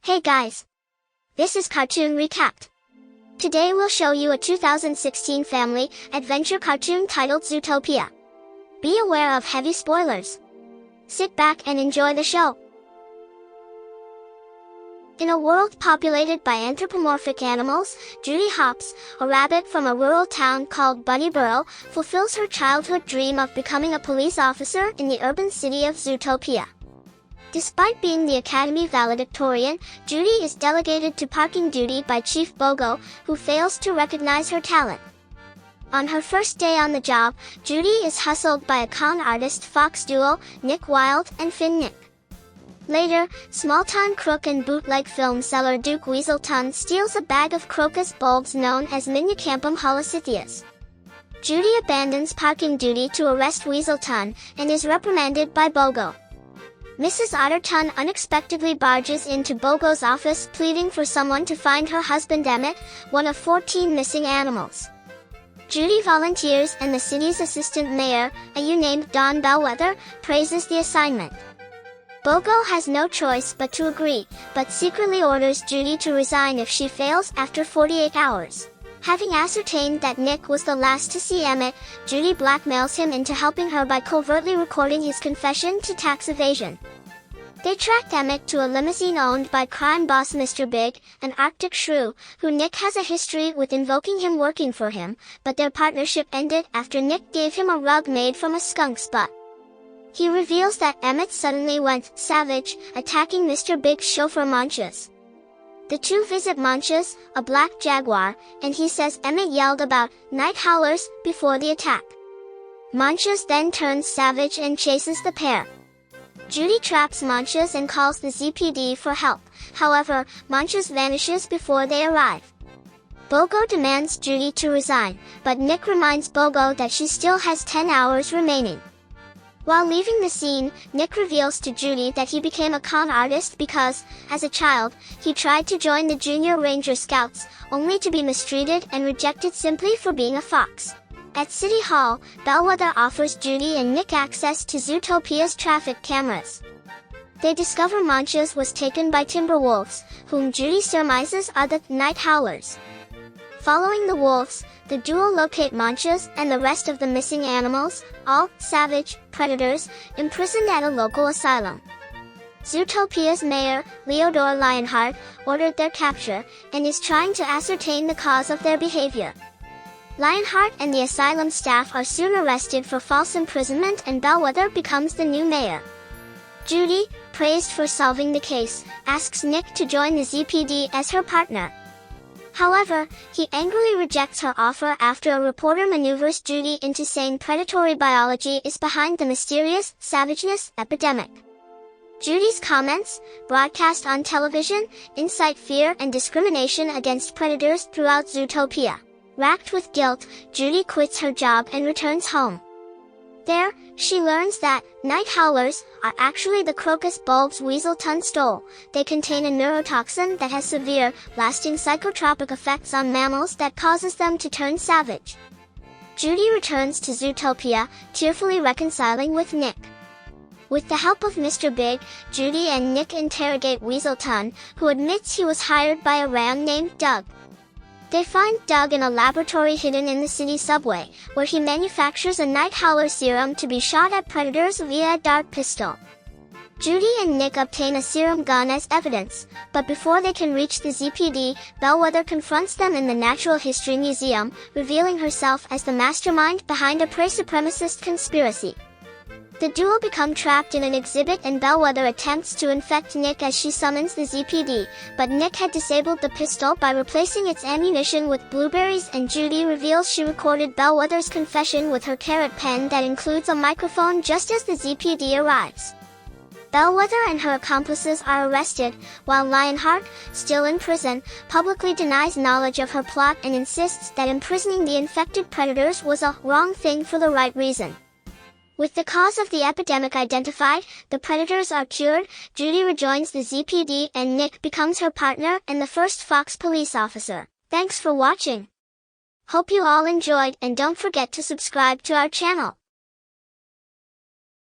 Hey guys! This is Cartoon Recapped. Today we'll show you a 2016 family adventure cartoon titled Zootopia. Be aware of heavy spoilers. Sit back and enjoy the show. In a world populated by anthropomorphic animals, Judy Hopps, a rabbit from a rural town called Bunnyborough, fulfills her childhood dream of becoming a police officer in the urban city of Zootopia. Despite being the Academy valedictorian, Judy is delegated to parking duty by Chief Bogo, who fails to recognize her talent. On her first day on the job, Judy is hustled by a con artist fox duo, Nick Wilde and Finn Nick. Later, small-time crook and bootleg film seller Duke Weaselton steals a bag of crocus bulbs known as Minicampum holocithias. Judy abandons parking duty to arrest Weaselton and is reprimanded by Bogo. Mrs. Otterton unexpectedly barges into Bogo's office pleading for someone to find her husband Emmett, one of 14 missing animals. Judy volunteers and the city's assistant mayor, a ewe named Dawn Bellwether, praises the assignment. Bogo has no choice but to agree, but secretly orders Judy to resign if she fails after 48 hours. Having ascertained that Nick was the last to see Emmett, Judy blackmails him into helping her by covertly recording his confession to tax evasion. They track Emmett to a limousine owned by crime boss Mr. Big, an Arctic shrew, who Nick has a history with invoking him working for him, but their partnership ended after Nick gave him a rug made from a skunk's butt. He reveals that Emmett suddenly went savage, attacking Mr. Big's chauffeur Manchas. The two visit Manchas, a black jaguar, and he says Emmett yelled about night howlers before the attack. Manchas then turns savage and chases the pair. Judy traps Manchas and calls the ZPD for help. However, Manchas vanishes before they arrive. Bogo demands Judy to resign, but Nick reminds Bogo that she still has 10 hours remaining. While leaving the scene, Nick reveals to Judy that he became a con artist because, as a child, he tried to join the Junior Ranger Scouts, only to be mistreated and rejected simply for being a fox. At City Hall, Bellwether offers Judy and Nick access to Zootopia's traffic cameras. They discover Manchas was taken by timber wolves, whom Judy surmises are the night howlers. Following the wolves, the duo locate Manchas and the rest of the missing animals, all savage predators, imprisoned at a local asylum. Zootopia's mayor, Leodore Lionheart, ordered their capture, and is trying to ascertain the cause of their behavior. Lionheart and the asylum staff are soon arrested for false imprisonment and Bellwether becomes the new mayor. Judy, praised for solving the case, asks Nick to join the ZPD as her partner. However, he angrily rejects her offer after a reporter maneuvers Judy into saying predatory biology is behind the mysterious savageness epidemic. Judy's comments, broadcast on television, incite fear and discrimination against predators throughout Zootopia. Racked with guilt, Judy quits her job and returns home. There, she learns that night howlers are actually the crocus bulbs Weaselton stole. They contain a neurotoxin that has severe, lasting psychotropic effects on mammals that causes them to turn savage. Judy returns to Zootopia, tearfully reconciling with Nick. With the help of Mr. Big, Judy and Nick interrogate Weaselton, who admits he was hired by a ram named Doug. They find Doug in a laboratory hidden in the city subway, where he manufactures a night howler serum to be shot at predators via a dart pistol. Judy and Nick obtain a serum gun as evidence, but before they can reach the ZPD, Bellwether confronts them in the Natural History Museum, revealing herself as the mastermind behind a prey supremacist conspiracy. The duo become trapped in an exhibit and Bellwether attempts to infect Nick as she summons the ZPD, but Nick had disabled the pistol by replacing its ammunition with blueberries and Judy reveals she recorded Bellwether's confession with her carrot pen that includes a microphone just as the ZPD arrives. Bellwether and her accomplices are arrested, while Lionheart, still in prison, publicly denies knowledge of her plot and insists that imprisoning the infected predators was a wrong thing for the right reason. With the cause of the epidemic identified, the predators are cured, Judy rejoins the ZPD and Nick becomes her partner and the first fox police officer. Thanks for watching. Hope you all enjoyed and don't forget to subscribe to our channel.